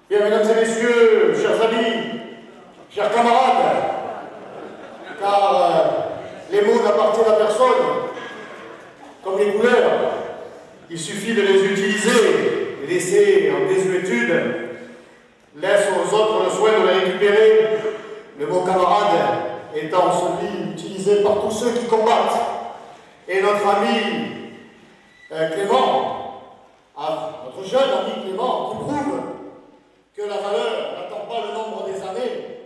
Bien, mesdames et messieurs, chers amis, chers camarades, car les mots n'appartiennent à personne, comme les couleurs, il suffit de les utiliser et laisser en désuétude, laisse aux autres le soin de les récupérer, le mot camarade étant celui utilisé par tous ceux qui combattent. Et notre ami Clément, notre jeune ami Clément, qui prouve que la valeur n'attend pas le nombre des années,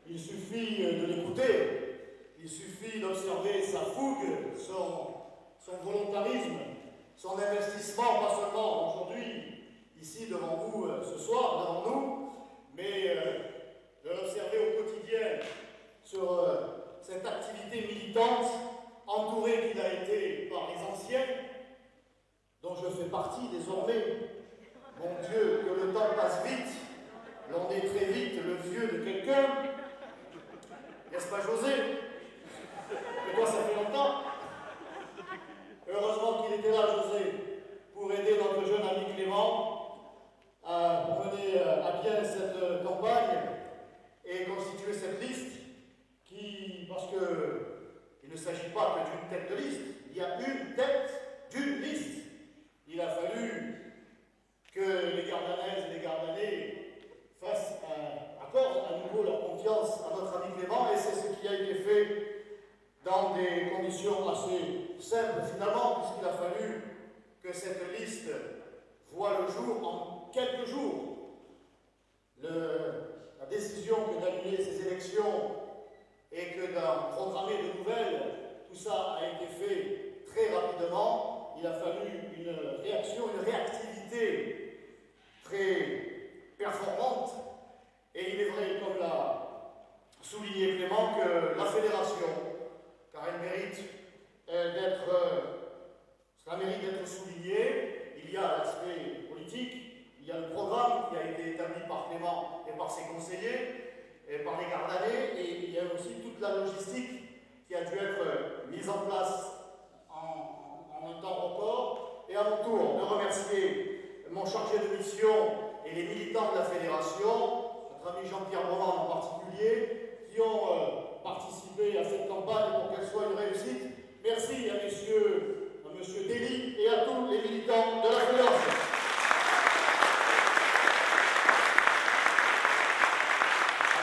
il suffit de l'écouter, il suffit d'observer sa fougue, son volontarisme, son investissement, pas seulement aujourd'hui, ici devant vous, ce soir, devant nous, mais de l'observer au quotidien sur cette activité militante, entouré qu'il a été par les anciens, dont je fais partie désormais. Mon Dieu, que le temps passe vite, l'on est très vite le vieux de quelqu'un. N'est-ce pas, José? Et toi, ça fait longtemps. Heureusement qu'il était là, José, pour aider notre jeune ami Clément à mener à bien cette campagne et constituer cette liste parce qu'il ne s'agit pas que d'une tête de liste, il y a une tête d'une liste. Il a fallu que les Gardanaises et les Gardanais accordent à nouveau leur confiance à notre ami Clément, et c'est ce qui a été fait dans des conditions assez simples finalement, puisqu'il a fallu que cette liste voie le jour en quelques jours. La décision que d'annuler ces élections et que d'en programmer de nouvelles, tout ça a été fait très rapidement. Il a fallu une réaction, une réactivité très performante. Et il est vrai, comme l'a souligné Clément, que la fédération, car elle mérite d'être soulignée, il y a l'aspect politique, il y a le programme qui a été établi par Clément et par ses conseillers, et par les Gardanais, et il y a aussi toute la logistique qui a dû être mise en place en un temps record. Et à mon tour de remercier mon chargé de mission et les militants de la fédération, notre ami Jean-Pierre Roman en particulier, qui ont participé à cette campagne pour qu'elle soit une réussite. Merci à monsieur Dely et à tous les militants de la fédération.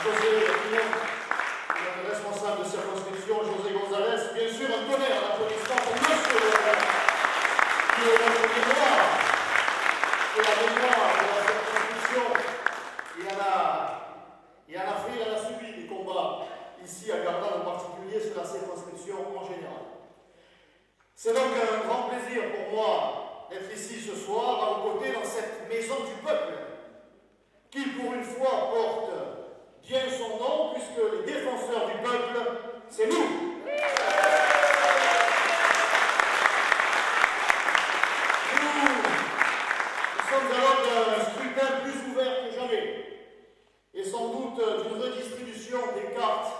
José Pignon, le responsable de circonscription, José González, bien sûr un tonnerre d'applaudissements pour monsieur le maire, qui est notre mémoire, et la mémoire de la circonscription. Il en a subi des combats ici à Gardanne en particulier, sur la circonscription en général. C'est donc un grand plaisir pour moi d'être ici ce soir à vos côtés dans cette maison du peuple, qui pour une fois porte bien son nom, puisque les défenseurs du peuple, c'est nous. Nous sommes alors d'un scrutin plus ouvert que jamais, et sans doute d'une redistribution des cartes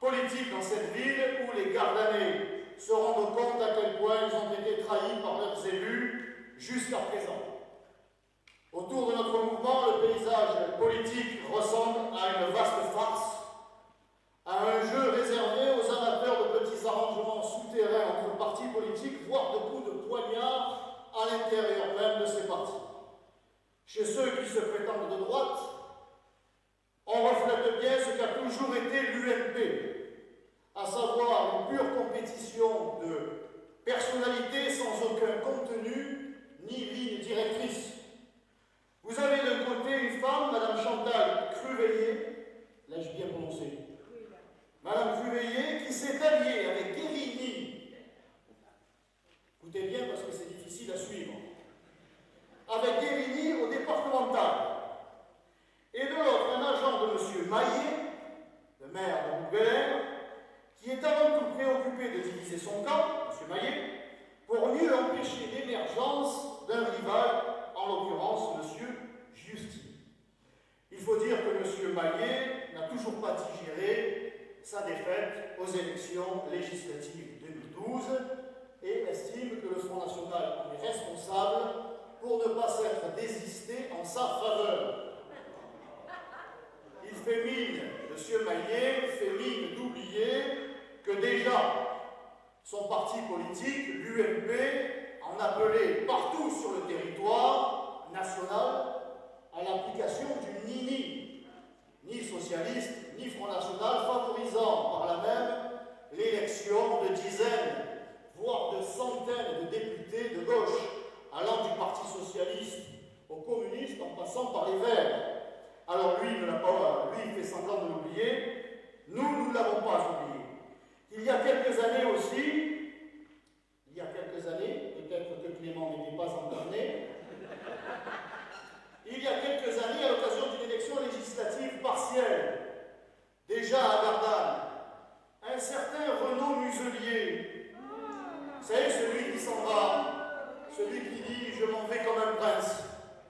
politiques dans cette ville où les Gardanais se rendent compte à quel point ils ont été trahis par leurs élus jusqu'à présent. Autour de notre mouvement, le paysage politique ressemble à une vaste farce, à un jeu réservé aux amateurs de petits arrangements souterrains entre partis politiques, voire de coups de poignard à l'intérieur même de ces partis. Chez ceux qui se prétendent de droite, on reflète bien ce qu'a toujours été l'UMP, à savoir une pure compétition de personnalités sans aucun contenu ni ligne directrice. Vous avez d'un côté une femme, Madame Chantal Cruveilhier, l'ai-je bien prononcé? Madame Cruveilhier, qui s'est alliée avec Guérini. Écoutez bien parce que c'est difficile à suivre. Avec Guérini au départemental. Et de l'autre, un agent de M. Maillet, le maire de Bouguer, qui est avant tout préoccupé de diviser son camp, M. Maillet, pour mieux empêcher l'émergence d'un rival, en l'occurrence M. Giusti. Il faut dire que M. Maillet n'a toujours pas digéré sa défaite aux élections législatives 2012 et estime que le Front National en est responsable pour ne pas s'être désisté en sa faveur. M. Maillet fait mine d'oublier que déjà son parti politique, l'UMP, en appelait partout sur le territoire national à l'application du ni socialiste, ni Front National, favorisant par là même l'élection de dizaines, voire de centaines de députés de gauche, allant du Parti socialiste aux communistes en passant par les Verts. Alors lui, il fait semblant de l'oublier, nous ne l'avons pas oublié. Il y a quelques années aussi, peut-être que Clément n'était pas encore né, il y a quelques années, à l'occasion d'une élection législative partielle, déjà à Gardanne, un certain Renaud Muselier, vous savez, celui qui s'en va, celui qui dit « je m'en vais comme un prince »,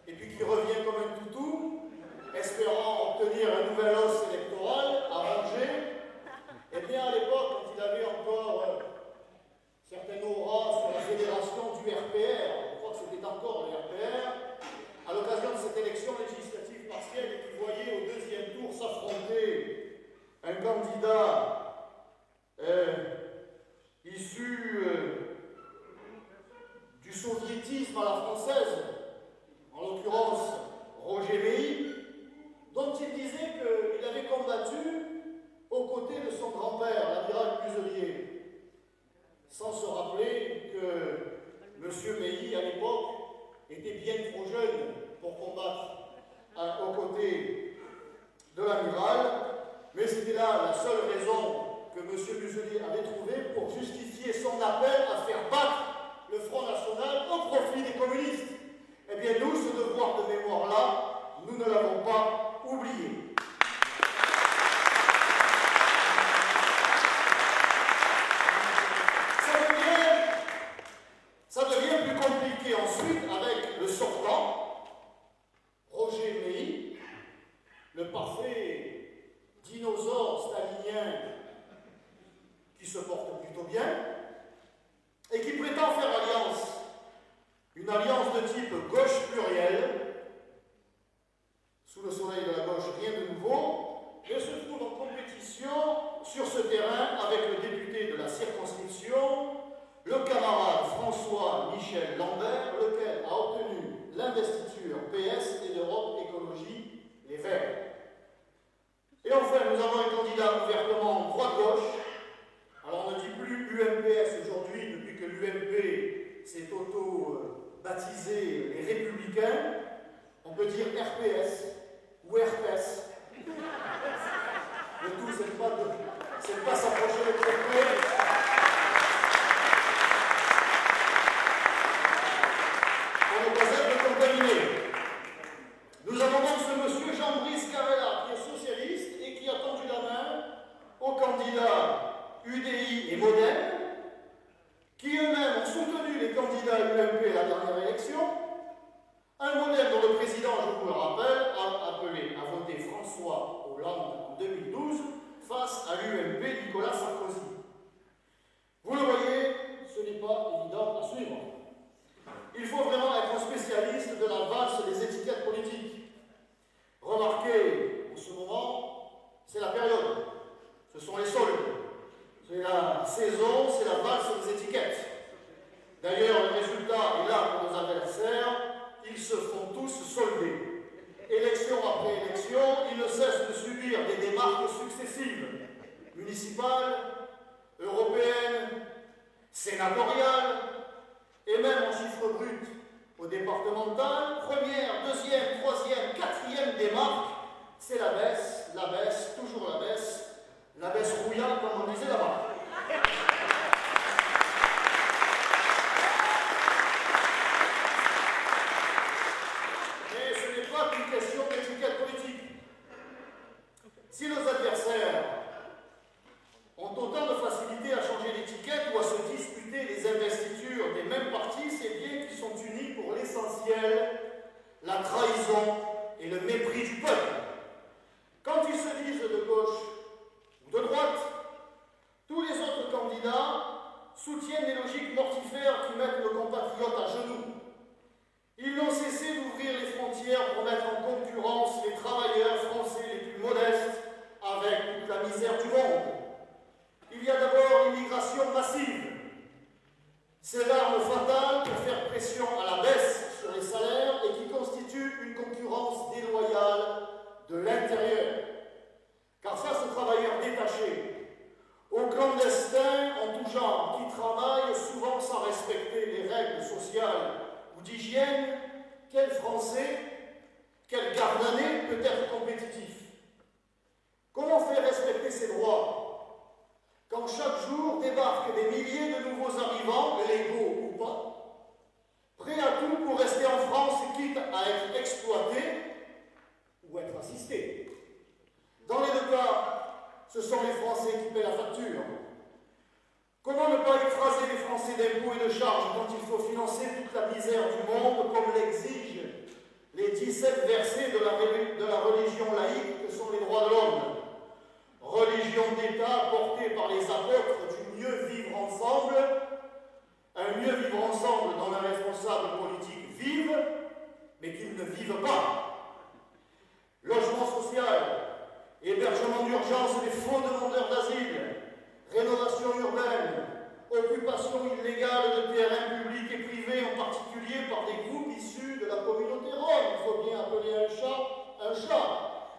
et puis qui revient comme un toutou, espérant obtenir un nouvel os électoral à Angers, eh bien à l'époque, quand il avait encore certaines auras sur la fédération du RPR, je crois que c'était encore le RPR, à l'occasion de cette élection législative partielle, et qui voyait au deuxième tour s'affronter un candidat issu du soviétisme à la française, en l'occurrence Roger Meilly, dont il disait qu'il avait combattu aux côtés de son grand-père, l'amiral Muselier, sans se rappeler que M. Meilly, à l'époque, était bien trop jeune pour combattre aux côtés de l'amiral, mais c'était là la seule raison que M. Muselier avait trouvée pour justifier son appel à faire battre le Front National au profit des communistes. Eh bien nous, ce devoir de mémoire-là, nous ne l'avons pas oublié. Ça devient plus compliqué ensuite avec le sortant, Roger Meilly, le parfait dinosaure stalinien qui se porte plutôt bien et qui prétend faire alliance, une alliance de type gauche plurielle, sous le soleil de la gauche, rien de nouveau, et se trouve en compétition sur ce terrain avec le député de la circonscription, le camarade François-Michel Lambert, lequel a obtenu l'investiture PS et d'Europe Écologie Les Verts. Et enfin, nous avons un candidat ouvertement droite-gauche. Alors on ne dit plus UMPS aujourd'hui, depuis que l'UMP s'est auto-baptisé les Républicains. On peut dire RPS ou RPS. Le tout, c'est pas s'approcher de RPS. Nous avons donc ce monsieur Jean-Brice Carrella, qui est socialiste et qui a tendu la main aux candidats UDI et Modem, qui eux-mêmes ont soutenu les candidats UMP à la dernière élection. Un Modem dont le président, je vous le rappelle, a appelé à voter François Hollande en 2012 face à l'UMP Nicolas Sarkozy. Vous le voyez, ce n'est pas évident à suivre. Il faut vraiment être un spécialiste de la valse des étiquettes politiques. Remarquez, en ce moment, c'est la période, ce sont les soldes, c'est la saison, c'est la valse des étiquettes. D'ailleurs, le résultat est là pour nos adversaires, ils se font tous solder. Élection après élection, ils ne cessent de subir des démarques successives, municipales, européennes, sénatoriales, et même en chiffre brut au départemental, première, deuxième, troisième, quatrième démarque, c'est la baisse, toujours la baisse rouillante comme on disait là-bas. Mais ce n'est pas qu'une question d'étiquette politique. Si nos adversaires ont autant de facilité à changer d'étiquette ou à se disputer les investitures des mêmes partis, c'est bien qu'ils sont unis pour l'essentiel, la trahison et le mépris du peuple. Quand ils se disent de gauche ou de droite, tous les autres candidats soutiennent les logiques mortifères qui mettent nos compatriotes à genoux. Ils n'ont cessé d'ouvrir les frontières pour mettre en concurrence les travailleurs français les plus modestes quand chaque jour débarquent des milliers de nouveaux arrivants, légaux ou pas, prêts à tout pour rester en France, quitte à être exploités ou être assistés. Dans les deux cas, ce sont les Français qui paient la facture. Comment ne pas écraser les Français d'impôts et de charges quand il faut financer toute la misère du monde, comme l'exigent les 17 versets de la religion laïque que sont les droits de l'homme? Religion d'État portée par les apôtres du mieux vivre ensemble, un mieux vivre ensemble dont les responsables politiques vivent, mais qu'ils ne vivent pas. Logement social, hébergement d'urgence des faux demandeurs d'asile, rénovation urbaine, occupation illégale de terrains publics et privés, en particulier par des groupes issus de la communauté rome. Il faut bien appeler un chat.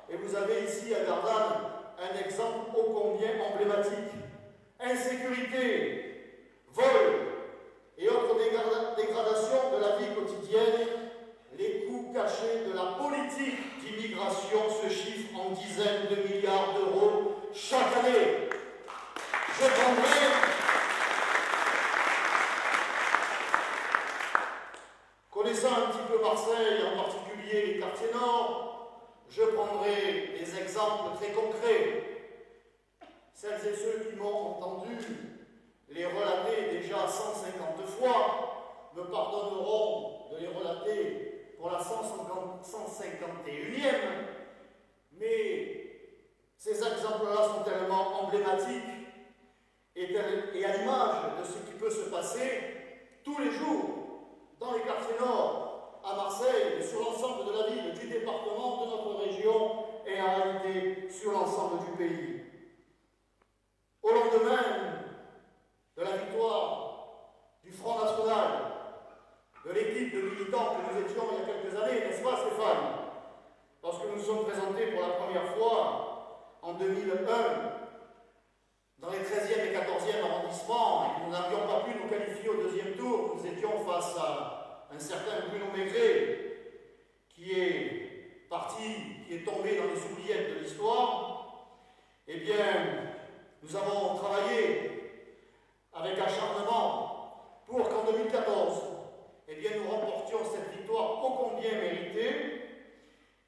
Et vous avez ici à Gardanne un exemple ô combien emblématique. Insécurité, vol et autres dégradations de la vie quotidienne, les coûts cachés de la politique d'immigration se chiffrent en dizaines de milliards d'euros chaque année. Je prendrai, connaissant un petit peu Marseille, en particulier les quartiers nord, je prendrai des exemples très concrets. Celles et ceux qui m'ont entendu les relater déjà 150 fois me pardonneront de les relater pour la 151e, mais ces exemples-là sont tellement emblématiques et à l'image de ce qui peut se passer tous les jours dans les quartiers nord, à Marseille, et sur l'ensemble de la ville, du département, de notre région et en réalité sur l'ensemble du pays. Au lendemain de la victoire du Front National, de l'équipe de militants que nous étions il y a quelques années, n'est-ce pas Stéphane? Lorsque nous nous sommes présentés pour la première fois en 2001 dans les 13e et 14e arrondissements, et que nous n'avions pas pu nous qualifier au deuxième tour, nous étions face à un certain Bruno Maigret qui est parti, qui est tombé dans les oubliettes de l'histoire. Eh bien, nous avons travaillé avec acharnement pour qu'en 2014, eh bien, nous remportions cette victoire ô combien méritée.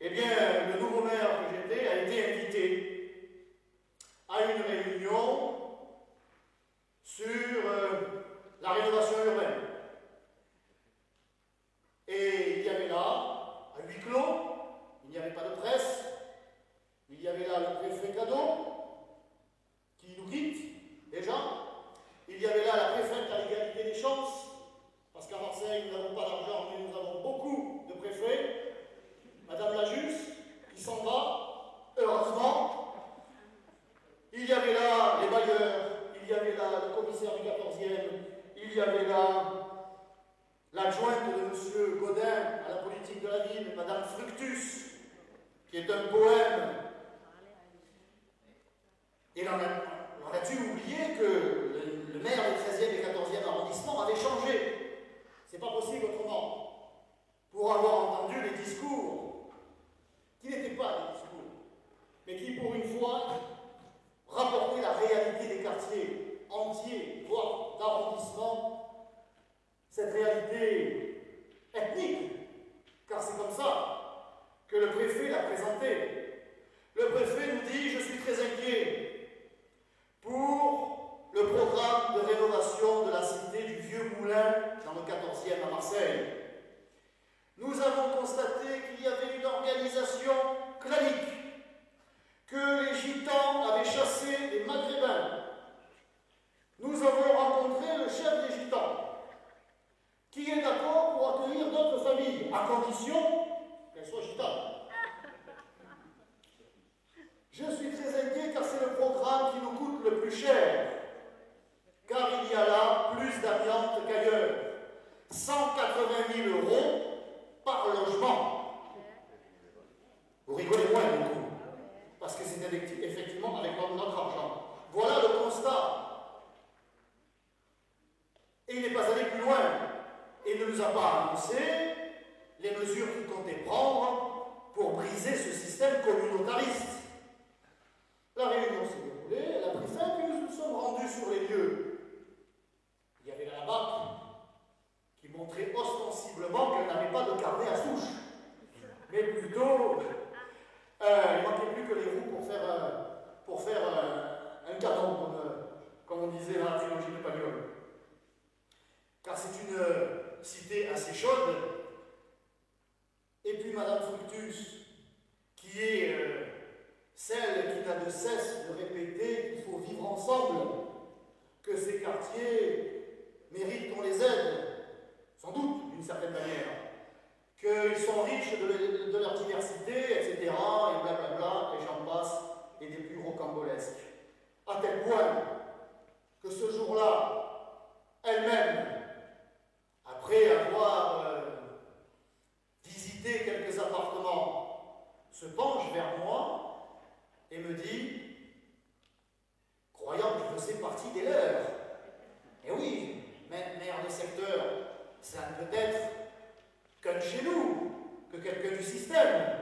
Eh bien, le nouveau maire que j'étais a été invité à une réunion sur la rénovation urbaine. Et il y avait là, à huis clos, il n'y avait pas de presse, il y avait là le préfet Cadeau, qui nous quitte déjà, il y avait là la préfète à l'égalité des chances, parce qu'à Marseille, nous n'avons pas d'argent, mais nous avons beaucoup de préfets, Madame la Juste, qui s'en va, heureusement. Il y avait là les bailleurs, il y avait là le commissaire du 14e, il y avait là l'adjointe de M. Godin à la politique de la ville, Madame Fructus, qui est un poème. Et on a dû oublier que le maire des 13e et 14e arrondissements avait changé. C'est pas possible autrement. Pour avoir entendu les discours, qui n'étaient pas des discours, mais qui pour une fois rapportaient la réalité des quartiers entiers, voire d'arrondissements, cette réalité ethnique, car c'est comme ça que le préfet l'a présenté. Le préfet nous dit « Je suis très inquiet pour le programme de rénovation de la cité du Vieux Moulin dans le 14e à Marseille. Nous avons constaté qu'il y avait une organisation clanique, que les gitans avaient chassé les maghrébins. Nous avons rencontré le chef des gitans, qui est d'accord pour accueillir d'autres familles, à condition qu'elles soient gitanes. Peugeot. Il ne manquait plus que les roues pour faire un canon, comme on disait dans la trilogie de Pagnol. Car c'est une cité assez chaude. Et puis Madame Fructus, qui est celle qui n'a de cesse de répéter qu'il faut vivre ensemble, que ces quartiers méritent qu'on les aide, sans doute, d'une certaine manière, qu'ils sont riches de leur diversité, etc., et blablabla, et j'en passe, et des plus rocambolesques. À tel point que ce jour-là, elle-même, après avoir visité quelques appartements, se penche vers moi et me dit, croyant que je faisais partie des leurs. Eh oui, même maire de secteur, ça ne peut être qu'un de chez nous, que quelqu'un du système.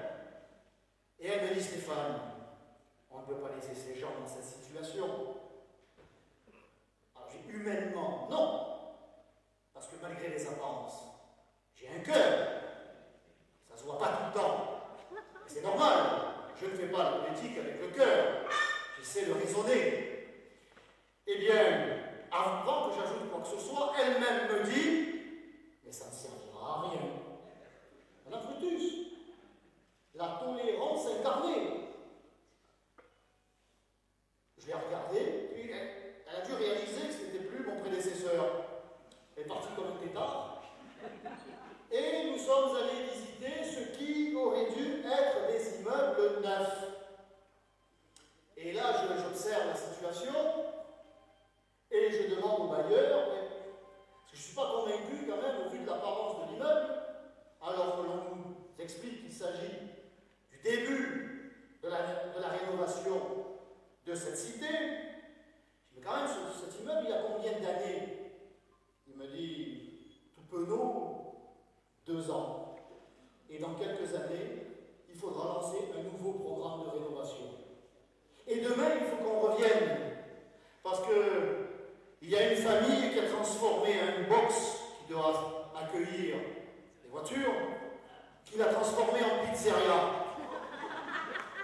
Et elle me dit, Stéphane, on ne peut pas laisser ces gens dans cette situation. Alors j'ai humainement, non, parce que malgré les apparences, j'ai un cœur. Ça se voit pas tout le temps. Et c'est normal, je ne fais pas la politique avec le cœur. J'essaie de raisonner. Eh bien, avant que j'ajoute quoi que ce soit, elle-même me dit, mais ça ne servira à rien. Madame Fructus, la tolérance incarnée. Je l'ai regardée, puis elle a dû réaliser que ce n'était plus mon prédécesseur. Elle est partie comme un tétard. Et nous sommes allés visiter ce qui aurait dû être des immeubles neufs. Et là, j'observe la situation et je demande au bailleur, parce que je ne suis pas convaincu quand même au vu de l'apparence de l'immeuble, alors que l'on nous explique qu'il s'agit du début de la rénovation de cette cité. Je dis, mais quand même, cet immeuble, il a combien d'années? Il me dit, tout penaud, 2 ans. Et dans quelques années, il faudra lancer un nouveau programme de rénovation. Et demain, il faut qu'on revienne. Parce qu'il y a une famille qui a transformé un box qui doit accueillir les voitures, qui l'a transformé en pizzeria.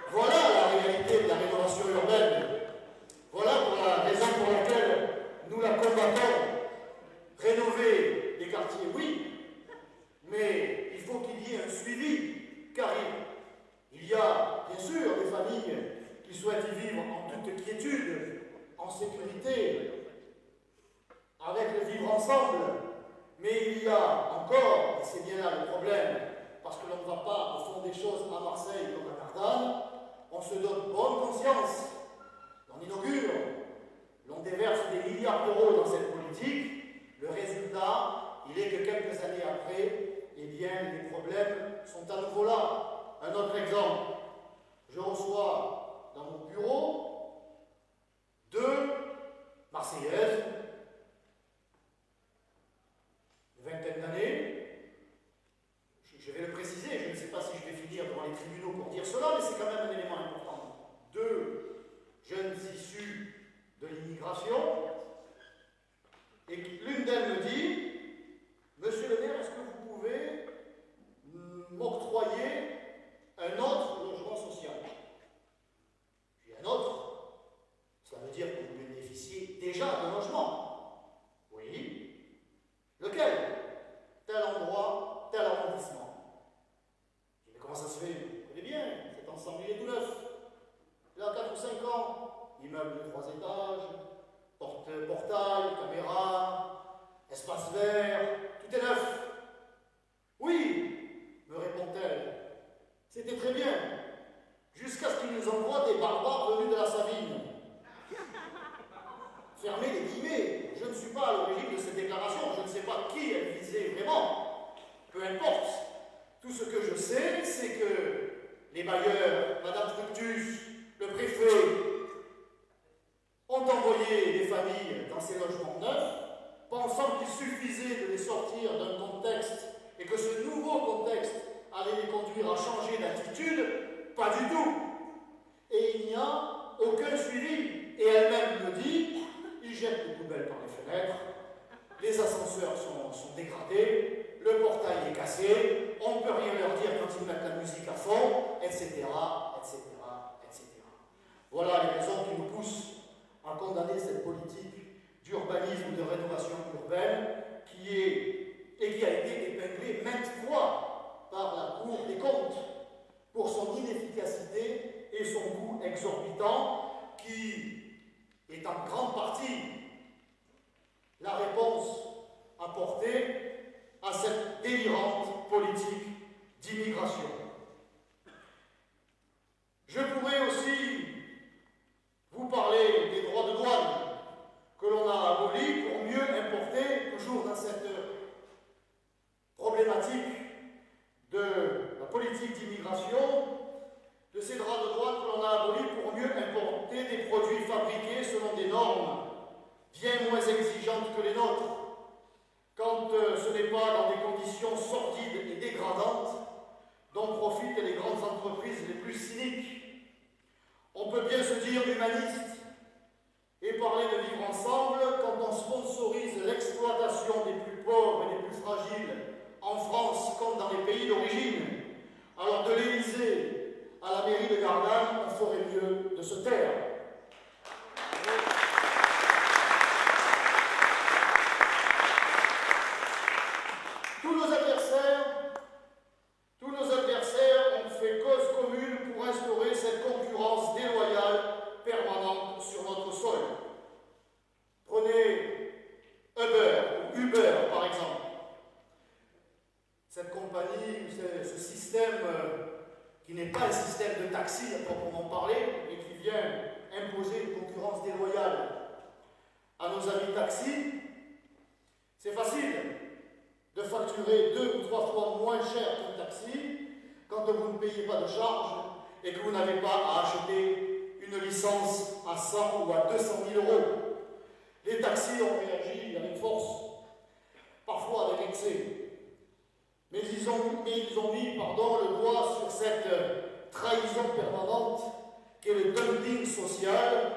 Voilà la réalité de la rénovation urbaine. Voilà pour la raison pour laquelle nous la combattons. Rénover les quartiers, oui, mais il faut qu'il y ait un suivi, car il y a bien sûr des familles qui souhaitent y vivre en toute quiétude, en sécurité, avec le vivre ensemble, mais il y a encore, et c'est bien là le problème, parce que l'on ne va pas au fond des choses à Marseille comme à Cardanne, on se donne bonne conscience, on inaugure, l'on déverse des milliards d'euros dans cette politique, le résultat, il est que quelques années après, eh bien, les problèmes sont à nouveau là. Un autre exemple, je reçois dans mon bureau 2 Marseillaises, une vingtaine d'années. Je vais le préciser, je ne sais pas si je vais finir devant les tribunaux pour dire cela, mais c'est quand même un élément important. 2 jeunes issus de l'immigration, et l'une d'elles me dit, Monsieur le maire, est-ce que vous pouvez m'octroyer un autre logement social? J'ai un autre. Cela veut dire que vous bénéficiez déjà d'un logement. Oui. Lequel? Tel endroit, tel arrondissement. Je dis, mais comment ça se fait? Vous connaissez bien, cet ensemble il est tout neuf. Il a 4 ou 5 ans. Immeuble de 3 étages, portail, caméra, espace vert, tout est neuf. Oui, me répond-elle. C'était très bien, jusqu'à ce qu'ils nous envoient des barbares venus de la Savine. Fermez les guillemets, je ne suis pas à l'origine de cette déclaration, je ne sais pas qui elle visait vraiment. Peu importe. Tout ce que je sais, c'est que les bailleurs, Madame Fructus, le préfet, ont envoyé des familles dans ces logements neufs, pensant qu'il suffisait de les sortir d'un contexte et que ce nouveau contexte allait les conduire à changer d'attitude. Pas du tout. Et il n'y a aucun suivi. Et elle-même me dit, ils jettent les poubelles par les fenêtres, les ascenseurs sont dégradés, le portail est cassé, on ne peut rien leur dire quand ils mettent la musique à fond, etc., etc., etc. Voilà les raisons qui nous poussent à condamner cette politique d'urbanisme ou de rénovation urbaine qui a été épinglée maintes fois par la Cour des comptes pour son inefficacité et son coût exorbitant qui est en grande partie la réponse apportée à cette délirante politique d'immigration. Je pourrais aussi vous parler des droits de douane que l'on a abolis pour mieux importer, toujours dans cette problématique de la politique d'immigration, de ces droits de douane que l'on a abolis pour mieux importer des produits fabriqués selon des normes bien moins exigeantes que les nôtres, quand ce n'est pas dans des conditions sordides et dégradantes dont profitent les grandes entreprises les plus cyniques. On peut bien se dire humaniste et parler de vivre ensemble quand on sponsorise l'exploitation des plus pauvres et des plus fragiles en France comme dans les pays d'origine. Alors de l'Élysée à la mairie de Gardanne, on ferait mieux de se taire. Tous nos adversaires ont fait cause commune pour instaurer cette concurrence déloyale permanente sur notre sol. Prenez Uber par exemple. Cette compagnie, ce système qui n'est pas un système de taxi à proprement parler, mais qui vient imposer une concurrence déloyale à nos amis taxis, c'est facile de facturer 2 ou 3 fois moins cher qu'un taxi quand vous ne payez pas de charges et que vous n'avez pas à acheter une licence à 100 ou à 200 000 euros. Les taxis ont réagi avec force, parfois avec excès. Mais ils ont mis le doigt sur cette trahison permanente qu'est le dumping social,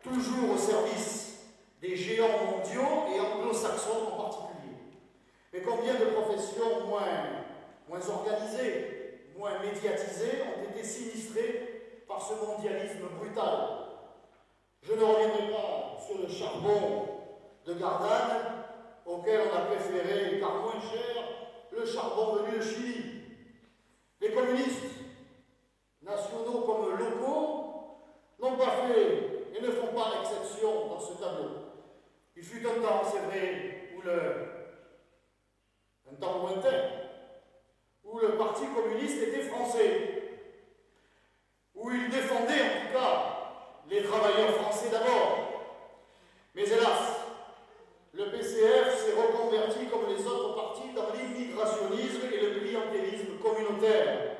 toujours au service des géants mondiaux et anglo-saxons en particulier. Mais combien de professions moins organisées, moins médiatisées ont été sinistrées par ce mondialisme brutal? Je ne reviendrai pas sur le charbon de Gardanne, auquel on a préféré, car moins cher, le charbon venu de Chili. Les communistes, nationaux comme locaux, n'ont pas fait et ne font pas exception dans ce tableau. Il fut un temps, c'est vrai, un temps lointain, où le Parti communiste était français, où il défendait en tout cas les travailleurs français d'abord. Mais hélas, le PCF s'est reconverti comme les autres partis dans l'immigrationnisme et le clientélisme communautaire.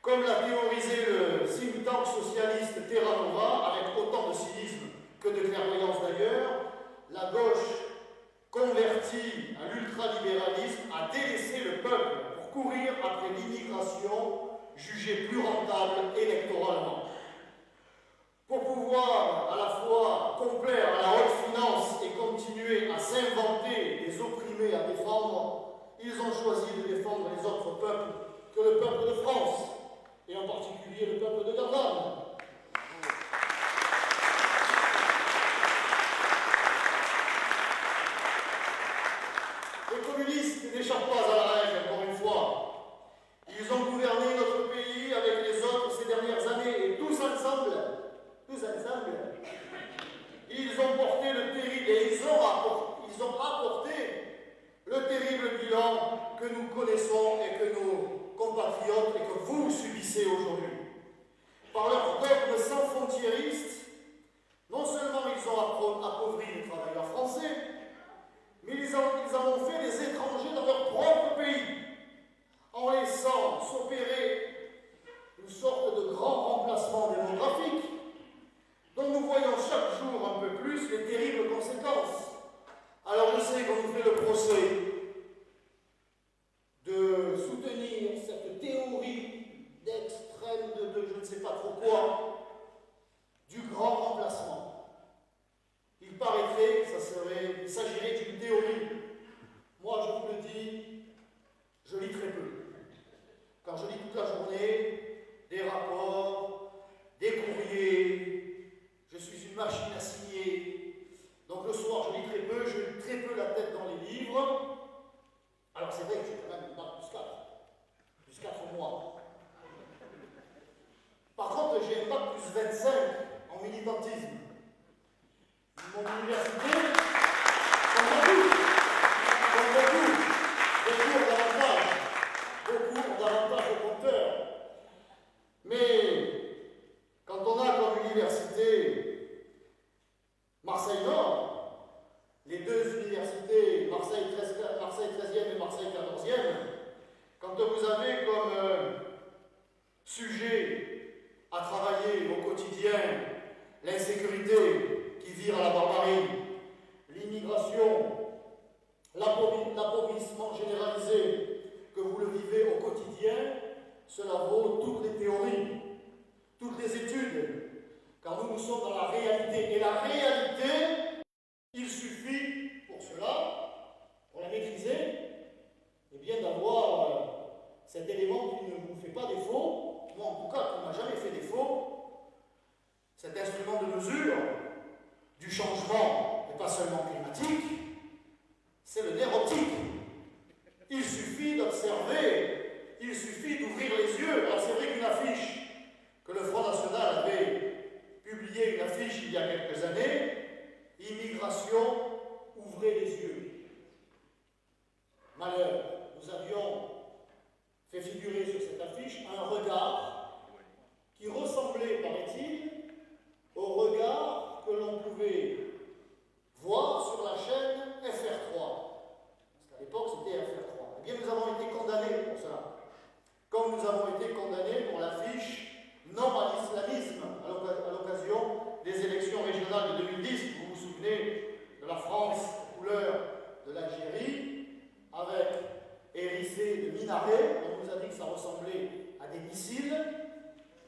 Comme l'a théorisé le think tank socialiste Terra Nova, avec autant de cynisme que de clairvoyance d'ailleurs, la gauche convertie à l'ultralibéralisme a délaissé le peuple pour courir après l'immigration jugée plus rentable électoralement. Pour pouvoir à la fois complaire à la haute finance et continuer à s'inventer des opprimés à défendre, ils ont choisi de défendre les autres peuples que le peuple de France, et en particulier le peuple de Gardanne. Les communistes n'échappent pas à la règle, encore une fois. Ils ont gouverné notre pays avec les autres ces dernières années, et tous ensemble, ils ont porté le terrible, et ils ont apporté le terrible bilan que nous connaissons et que nos compatriotes et que vous subissez aujourd'hui. Par leur dogme sans frontiériste, non seulement ils ont appauvri les travailleurs français, mais ils en ont fait des étrangers dans leur propre pays, en laissant s'opérer une sorte de grand remplacement démographique dont nous voyons chaque jour un peu plus les terribles conséquences. Alors je sais qu'on nous fait le procès de soutenir cette théorie d'extrême, de je ne sais pas trop quoi, du grand remplacement. Il paraîtrait, il s'agirait d'une théorie. Moi je vous le dis, bac plus 25 en militantisme. Mon université, comme beaucoup ont davantage au compteur. Mais quand on a comme université Marseille-Nord, les deux universités, Marseille 13e et Marseille 14e, quand vous avez comme sujet à travailler au quotidien l'insécurité qui vire à la barbarie, l'immigration, l'appauvrissement généralisé, que vous le vivez au quotidien, cela vaut toutes les théories, toutes les études, car nous sommes dans la réalité. Et la réalité, il suffit pour cela, pour la maîtriser, eh bien d'avoir cet élément qui ne vous fait pas défaut, moi en tout cas qui ne m'a jamais fait défaut, cet instrument de mesure du changement, et pas seulement climatique, c'est le nerf optique. Il suffit d'observer, il suffit d'ouvrir les yeux. Alors c'est vrai qu'une affiche que le Front National avait publiée, une affiche il y a quelques années, immigration, ouvrez les yeux. Malheur, nous avions fait figurer sur cette affiche un regard qui ressemblait, paraît-il, au regard que l'on pouvait voir sur la chaîne FR3. Parce qu'à l'époque, c'était FR3. Eh bien, nous avons été condamnés pour cela. Comme nous avons été condamnés pour l'affiche non à l'islamisme à l'occasion des élections régionales de 2010. Vous vous souvenez de la France couleur de l'Algérie, avec hérissé de minarets. On nous a dit que ça ressemblait à des missiles,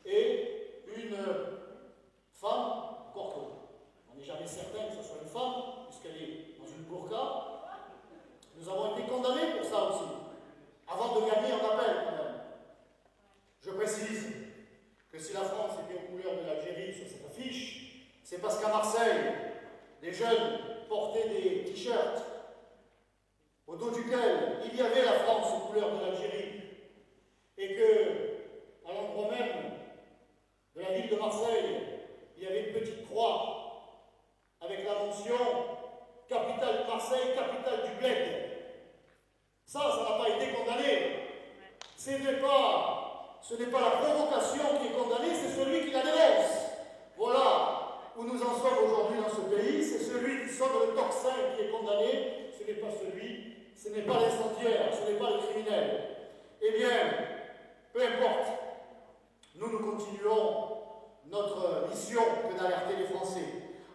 et une femme, encore que on n'est jamais certain que ce soit une femme, puisqu'elle est dans une burqa. Nous avons été condamnés pour ça aussi, avant de gagner en appel quand même. Je précise que si la France était aux couleurs de l'Algérie sur cette affiche, c'est parce qu'à Marseille, des jeunes portaient des t-shirts au dos duquel il y avait la France aux couleurs de l'Algérie, et que, à l'endroit même de la ville de Marseille, il y avait une petite croix avec la mention « Capitale de Marseille, capitale du bled ». Ça n'a pas été condamné. Ce n'est pas la provocation qui est condamnée, c'est celui qui la dénonce. Voilà où nous en sommes aujourd'hui dans ce pays. C'est celui qui sonne le tocsin qui est condamné. Ce n'est pas l'incendiaire, ce n'est pas le criminel. Eh bien, peu importe, nous continuons notre mission que d'alerter les Français.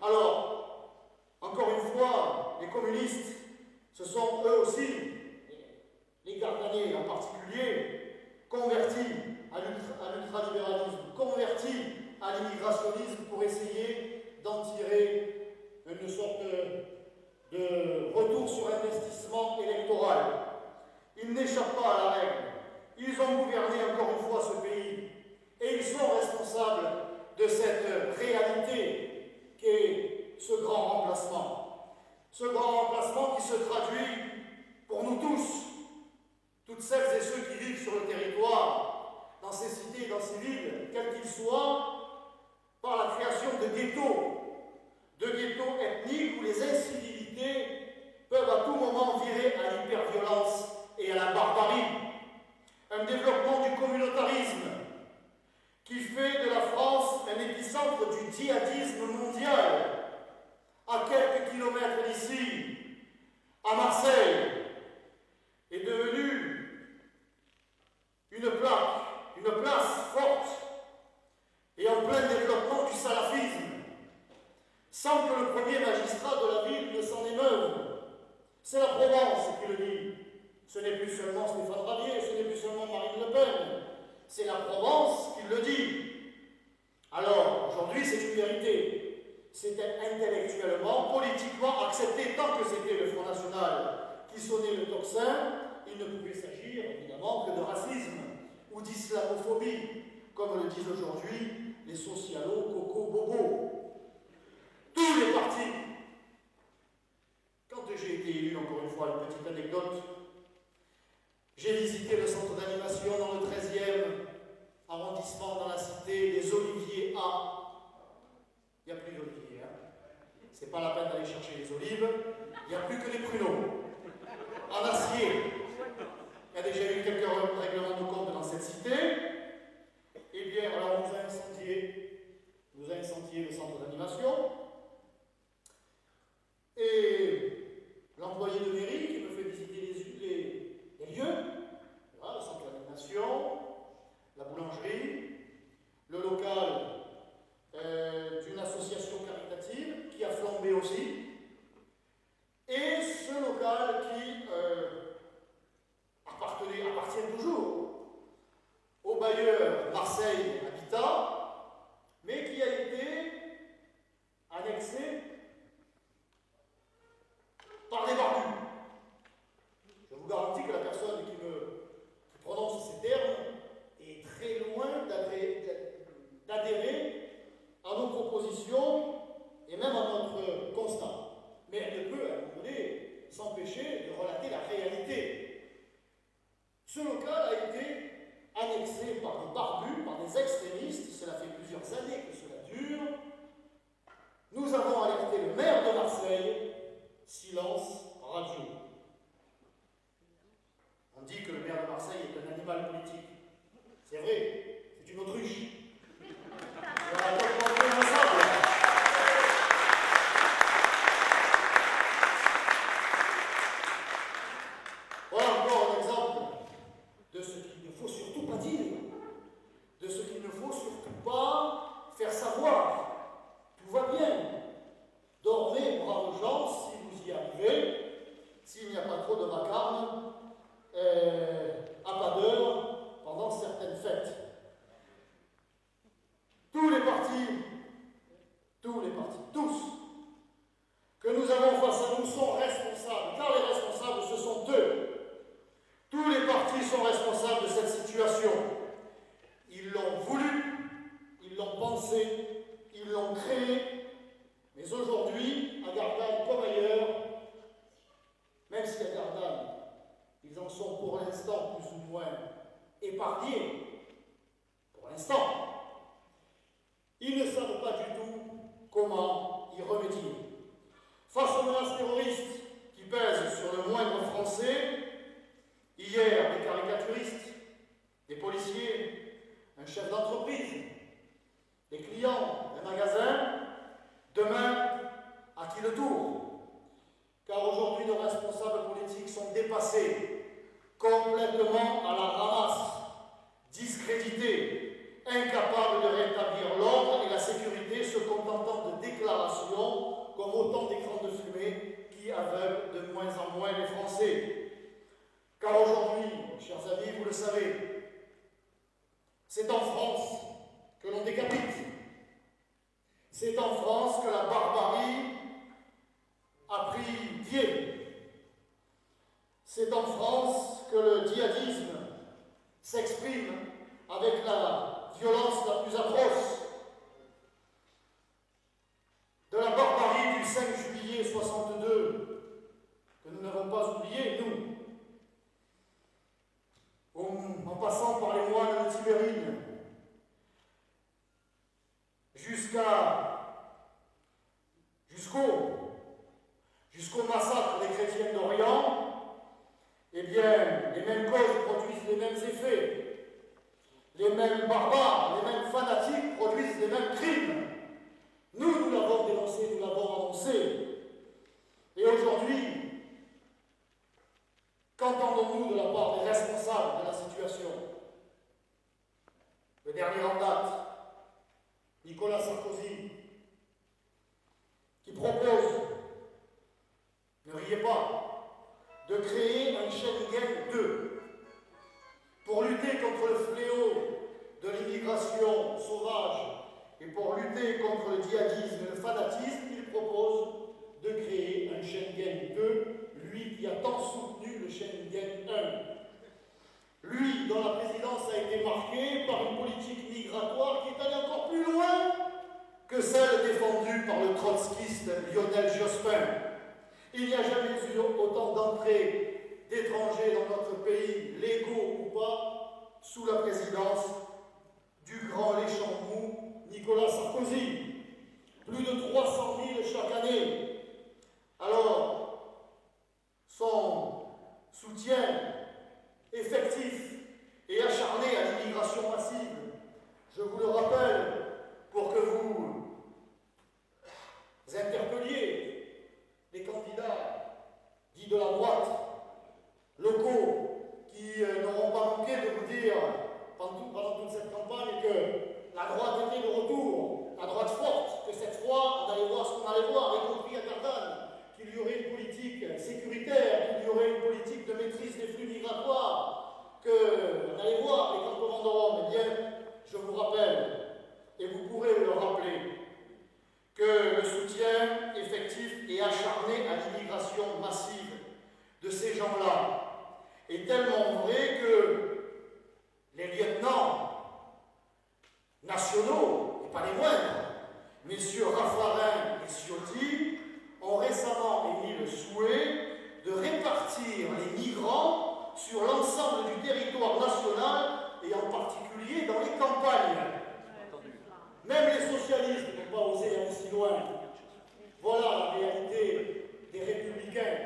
Alors, encore une fois, les communistes, ce sont eux aussi, les Gardanais en particulier, convertis à l'ultralibéralisme, convertis à l'immigrationnisme pour essayer d'en tirer une sorte de retour sur investissement électoral. Ils n'échappent pas à la règle. Ils ont gouverné encore une fois ce pays et ils sont responsables de cette réalité qu'est ce grand remplacement. Ce grand remplacement qui se traduit pour nous tous, toutes celles et ceux qui vivent sur le territoire, dans ces cités, dans ces villes, quels qu'ils soient, par la création de ghettos ethniques où les incivilités peuvent à tout moment virer à l'hyperviolence et à la barbarie. Un développement du communautarisme qui fait de la France un épicentre du djihadisme mondial. À quelques kilomètres d'ici, à Marseille, est devenue une place forte et en plein développement du salafisme, sans que le premier magistrat de la ville ne s'en émeuve. C'est la Provence qui le dit. Ce n'est plus seulement Stéphane Ravier, ce n'est plus seulement Marine Le Pen. C'est la Provence qui le dit. Alors, aujourd'hui, c'est une vérité. C'était intellectuellement, politiquement accepté, tant que c'était le Front National qui sonnait le tocsin. Il ne pouvait s'agir, évidemment, que de racisme ou d'islamophobie, comme le disent aujourd'hui les socialos, coco, bobo. Tous les partis. Quand j'ai été élu, encore une fois, une petite anecdote, j'ai visité le centre d'animation dans le 13e arrondissement, dans la cité des Oliviers A, c'est pas la peine d'aller chercher les olives, il n'y a plus que les pruneaux. En acier, il y a déjà eu quelques règlements de compte dans cette cité. Eh bien, alors on nous a incendié le centre d'animation. Et l'employé de mairie qui me fait visiter les lieux, voilà, le centre d'animation, la boulangerie, le local d'une association caritative qui a flambé aussi, et ce local qui appartient toujours au bailleur Marseille Habitat, mais qui a été annexé par des barbus. Je vous garantis que la personne qui prononce ces termes est très loin d'adhérer à nos propositions et même à notre constat. Mais elle ne peut, à un moment donné, s'empêcher de relater la réalité. Ce local a été annexé par des barbus, par des extrémistes. Cela fait plusieurs années que cela dure. Nous avons alerté le maire de Marseille. Silence radio. On dit que le maire de Marseille est un animal politique. C'est vrai, c'est une autruche. Voilà encore un exemple de ce qu'il ne faut surtout pas dire, de ce qu'il ne faut surtout pas faire savoir. Tout va bien. Dormez, braves gens, si vous y arrivez, s'il n'y a pas trop de vacarme à pas d'heure pendant certaines fêtes. Tous les partis, tous, que nous avons face à nous sont responsables, car les responsables, ce sont eux. Tous les partis sont responsables de cette situation. Ils l'ont voulu, ils l'ont pensé, ils l'ont créé, mais aujourd'hui, à Gardanne comme ailleurs, même si à Gardanne, ils en sont pour l'instant plus ou moins épargnés, pour l'instant, ils ne savent pas du tout comment y remédier. Face aux menaces terroristes qui pèsent sur le moindre Français, hier des caricaturistes, des policiers, un chef d'entreprise, des clients d'un magasin, demain, à qui le tour? Car aujourd'hui, nos responsables politiques sont dépassés, complètement à la ramasse, discrédités, incapables de rétablir l'ordre et la sécurité, se contentant de déclarations comme autant d'écrans de fumée qui aveuglent de moins en moins les Français. Car aujourd'hui, chers amis, vous le savez, c'est en France que l'on décapite. C'est en France que la barbarie a pris pied. C'est en France que le djihadisme s'exprime avec la violence la plus atroce. De la barbarie du 5 juillet 62, que nous n'avons pas oublié, nous, en passant par les moines de Tibérine, jusqu'au massacre des chrétiens d'Orient, eh bien, les mêmes causes produisent les mêmes effets. Les mêmes barbares, les mêmes fanatiques produisent les mêmes crimes. Nous l'avons dénoncé, nous l'avons annoncé. Et aujourd'hui, qu'entendons-nous de la part des responsables de la situation? Le dernier en date, Nicolas Sarkozy, qui propose, ne riez pas, de créer un Schengen 2 pour lutter contre le fléau de l'immigration sauvage et pour lutter contre le djihadisme et le fanatisme. Il propose de créer un Schengen 2, lui qui a tant soutenu le Schengen 1. Lui, dont la présidence a été marquée par une politique migratoire qui est allée encore plus loin que celle défendue par le trotskiste Lionel Jospin. Il n'y a jamais eu autant d'entrées d'étrangers dans notre pays, légaux ou pas, sous la présidence du grand léchant mou Nicolas Sarkozy. Plus de 300 000 chaque année. Alors, son soutien effectif et acharné à l'immigration massive, je vous le rappelle, pour que vous interpelliez les candidats dits de la droite, locaux, qui n'auront pas manqué de vous dire pendant toute cette campagne que la droite était de retour, la droite forte, que cette fois on allait voir ce qu'on allait voir, y compris à Gardanne, qu'il y aurait une politique sécuritaire, qu'il y aurait une politique de maîtrise des flux migratoires, qu'on allait voir les campements de Rome. Eh bien, je vous rappelle, et vous pourrez le rappeler, que le soutien effectif et acharné à l'immigration massive de ces gens-là est tellement vrai que les lieutenants nationaux, et pas les moindres, messieurs Raffarin et Ciotti, ont récemment émis le souhait de répartir les migrants sur l'ensemble du territoire national et en particulier dans les campagnes. Même les socialistes n'ont pas osé aller si loin. Voilà la réalité des républicains.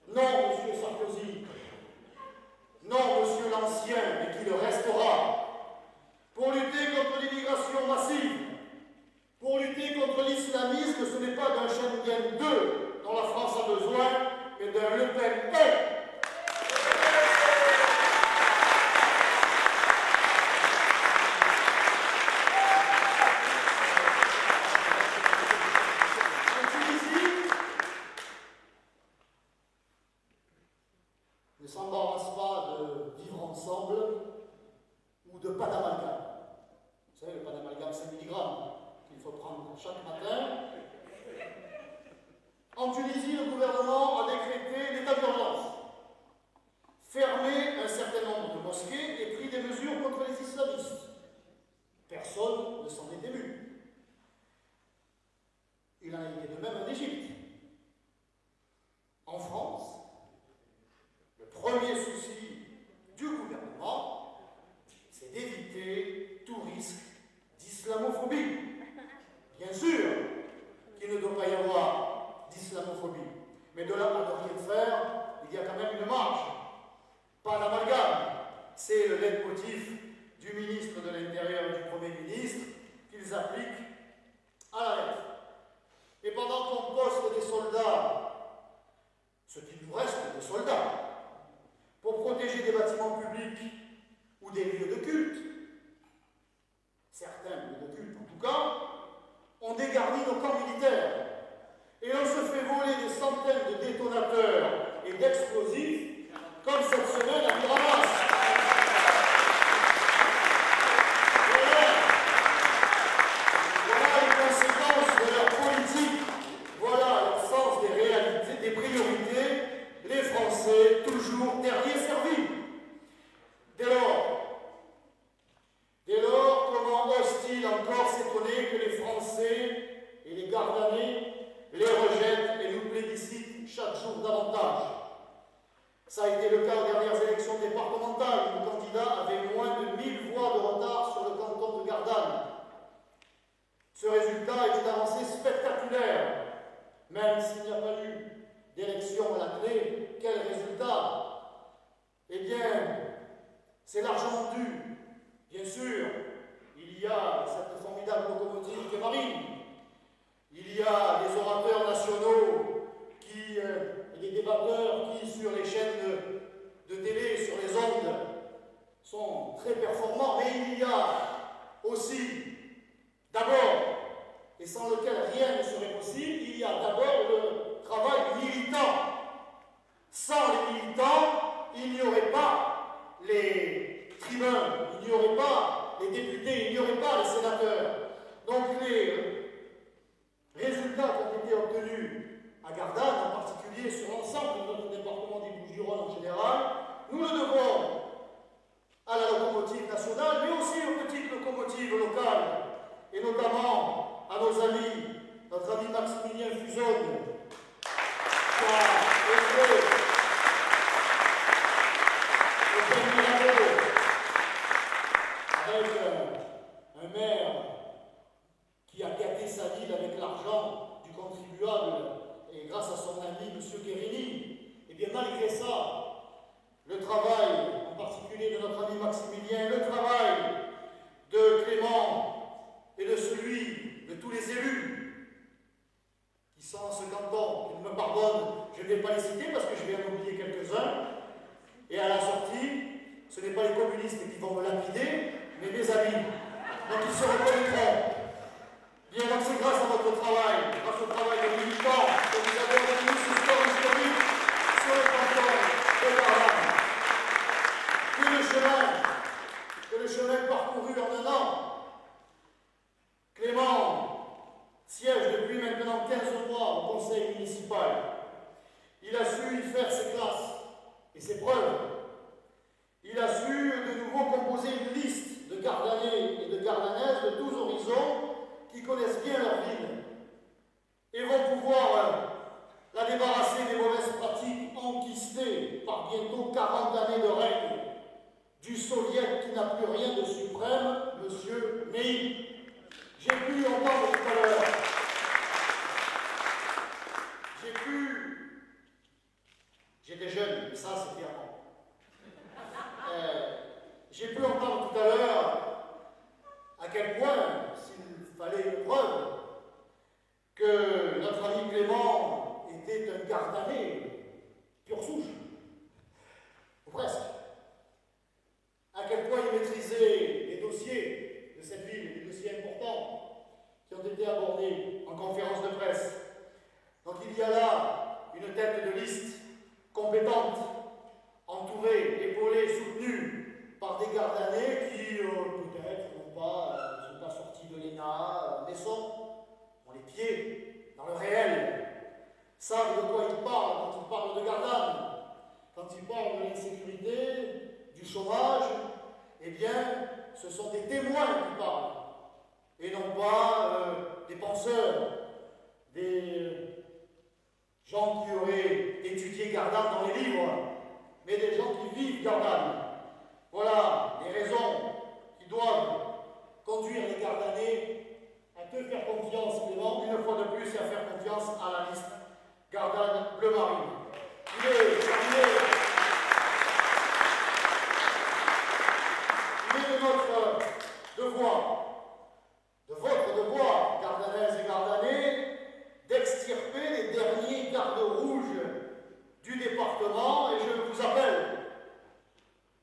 Non, monsieur Sarkozy. Non, monsieur l'Ancien, mais qui le restera. Pour lutter contre l'immigration massive, pour lutter contre l'islamisme, ce n'est pas d'un Schengen 2 dont la France a besoin, mais d'un Le Pen 1. Ne s'embarrasse pas de vivre ensemble ou de pas d'amalgame. Vous savez, le pas d'amalgame, 5 mg qu'il faut prendre chaque matin. En Tunisie, le gouvernement a décrété l'état d'urgence, fermé un certain nombre de mosquées et pris des mesures contre les islamistes. Personne ne s'en est ému. Il en a été de même en Égypte. En France, le premier souci du gouvernement, c'est d'éviter tout risque d'islamophobie. Bien sûr qu'il ne doit pas y avoir d'islamophobie, mais de là à ne rien faire, il y a quand même une marge. Pas d'amalgame. C'est le leitmotiv du ministre de l'Intérieur et du Premier ministre qu'ils appliquent à la lettre. Et pendant qu'on poste des soldats, ce qu'il nous reste de soldats, pour protéger des bâtiments publics ou des lieux de culte, certains lieux de culte en tout cas, on dégarnit nos camps militaires et on se fait voler des centaines de détonateurs et d'explosifs comme cette semaine à Miramas. Voilà les conséquences de leur politique, voilà leur sens des réalités, des priorités. Les Français, toujours derniers servis. Dès lors, comment osent-ils encore s'étonner que les Français et les Gardanais les rejettent et nous plébiscitent chaque jour davantage? Ça a été le cas aux dernières élections départementales, où le candidat avait moins de 1000 voix de retard sur le canton de Gardanne. Ce résultat est une avancée spectaculaire, même s'il n'y a pas eu d'élection à la clé. Quel résultat? Eh bien, c'est largement dû, bien sûr, il y a cette formidable locomotive qu'est Marine, il y a les orateurs nationaux et les débatteurs qui, sur les chaînes de télé, sur les ondes, sont très performants, mais il y a aussi, d'abord, et sans lequel rien ne serait possible, il y a d'abord le travail militant. Sans les militants, il n'y aurait pas les tribuns, il n'y aurait pas les députés, il n'y aurait pas les sénateurs. Donc les résultats qui ont été obtenus à Gardanne, en particulier sur l'ensemble de notre département des Bouches-du-Rhône en général, nous le devons à la locomotive nationale, mais aussi aux petites locomotives locales gagné sa ville avec l'argent du contribuable et grâce à son ami M. Guérini. Et bien malgré ça, le travail, en particulier de notre ami Maximilien, le travail de Clément et de celui de tous les élus qui sont dans ce canton, qu'ils me pardonnent, je ne vais pas les citer parce que je vais en oublier quelques-uns, et à la sortie, ce n'est pas les communistes qui vont me lapider, mais mes amis. Donc ils se reconnaîtront. Bien, donc c'est grâce à votre travail, grâce au travail de militants, que vous avez obtenu ce score historique sur le canton de Gardanne. Que le chemin parcouru en un an. Clément siège depuis maintenant 15 mois au conseil municipal. Il a su y faire ses classes et ses preuves. Il a su de nouveau composer une liste de Gardanais et de Gardanaises de tous horizons qui connaissent bien leur ville et vont pouvoir la débarrasser des mauvaises pratiques enquistées par bientôt 40 années de règne du soviet qui n'a plus rien de suprême, M. Meilly. J'ai pu entendre tout à l'heure, j'étais jeune, mais ça c'était avant. J'ai pu entendre tout à l'heure à quel point, s'il fallait une preuve, que notre ami Clément était un Gardanais pure souche, ou presque. À quel point il maîtrisait les dossiers de cette ville, des dossiers importants qui ont été abordés en conférence de presse. Donc il y a là une tête de liste compétente, entourée, épaulée, soutenue par des Gardanais qui, peut-être, ne sont pas sortis de l'ENA, mais ont les pieds dans le réel, savent de quoi ils parlent quand ils parlent de Gardanne, quand ils parlent de l'insécurité, du chômage, eh bien, ce sont des témoins qui parlent, et non pas des penseurs, des gens qui auraient étudié Gardanne dans les livres, mais des gens qui vivent Gardanne. Voilà les raisons qui doivent conduire les Gardanais à te faire confiance, Clément, une fois de plus, et à faire confiance à la liste Gardanne Bleu Marine. Il est de notre devoir, de votre devoir, Gardanaises et Gardanais, d'extirper les derniers gardes rouges du département, et je vous appelle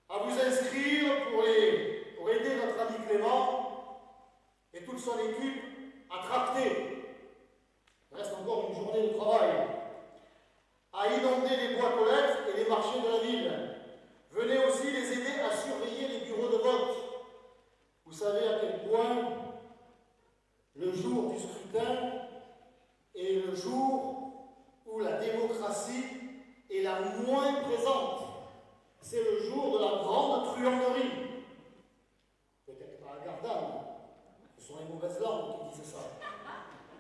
à vous inscrire pour aider notre ami Clément et toute son équipe à tracter. Il reste encore une journée de travail. À inonder les boîtes aux lettres et les marchés de la ville. Venez aussi les aider à surveiller les bureaux de vote. Vous savez à quel point le jour du scrutin est le jour où la démocratie est la moins présente. C'est le jour de la grande truanderie. Peut-être pas à Gardanne. Ce sont les mauvaises langues qui disent ça.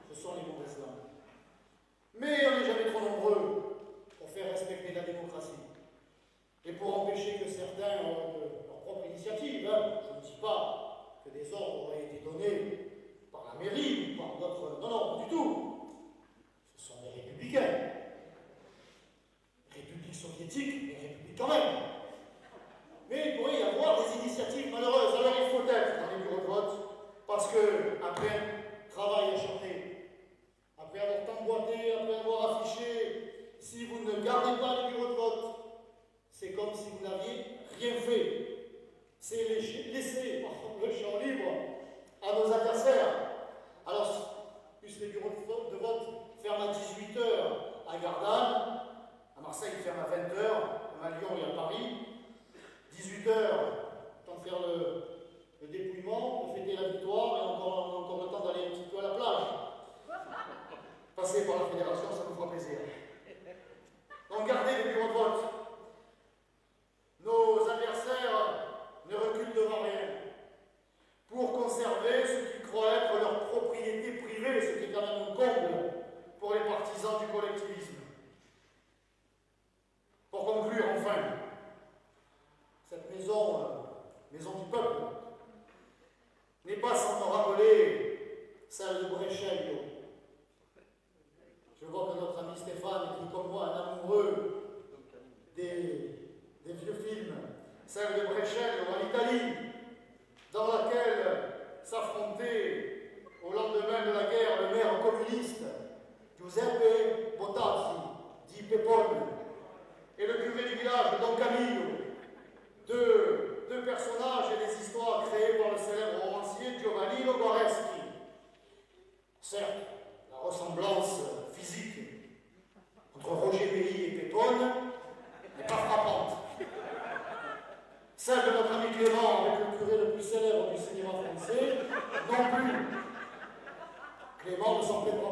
Ce sont les mauvaises langues. Mais on n'est jamais trop nombreux pour faire respecter la démocratie. Et pour empêcher que certains de leur propre initiative, je ne dis pas que des ordres auraient été donnés par la mairie ou par d'autres. Non, non, pas du tout. Ce sont des républicains. République soviétique, mais république quand même. Mais il pourrait y avoir des initiatives malheureuses. Alors il faut être dans les bureaux de vote, parce que après travail acharné, après avoir tamboité, après avoir affiché, si vous ne gardez pas les bureaux de vote, c'est comme si vous n'aviez rien fait. C'est laisser le champ libre à nos adversaires. Alors, puisque les bureaux de vote ferment à 18h à Gardanne, à Marseille ils ferment à 20h, à Lyon et à Paris, 18h, temps de faire le dépouillement, de fêter la victoire, et encore le temps d'aller un petit peu à la plage. Passer par la fédération, ça nous fera plaisir. Donc gardez les bureaux de vote. Nos adversaires ne reculent devant rien pour conserver ce qu'ils croient être leur propriété privée, ce qui est quand même un comble pour les partisans du collectivisme. Pour conclure, enfin, cette maison du peuple, n'est pas sans me rappeler celle de Brescello. Je vois que notre ami Stéphane est comme moi un amoureux des vieux films. Celle de Brescello en Italie, dans laquelle s'affrontait au lendemain de la guerre le maire communiste Giuseppe Bottazzi, dit Pepone, et le curé du village Don Camillo, deux personnages et des histoires créées par le célèbre romancier Giovanni Guareschi. Certes, la ressemblance physique entre Roger Méry et Pépone n'est pas frappante. Celle de notre ami Clément avec le curé le plus célèbre du cinéma français, non plus. Clément ne s'en plaît pas.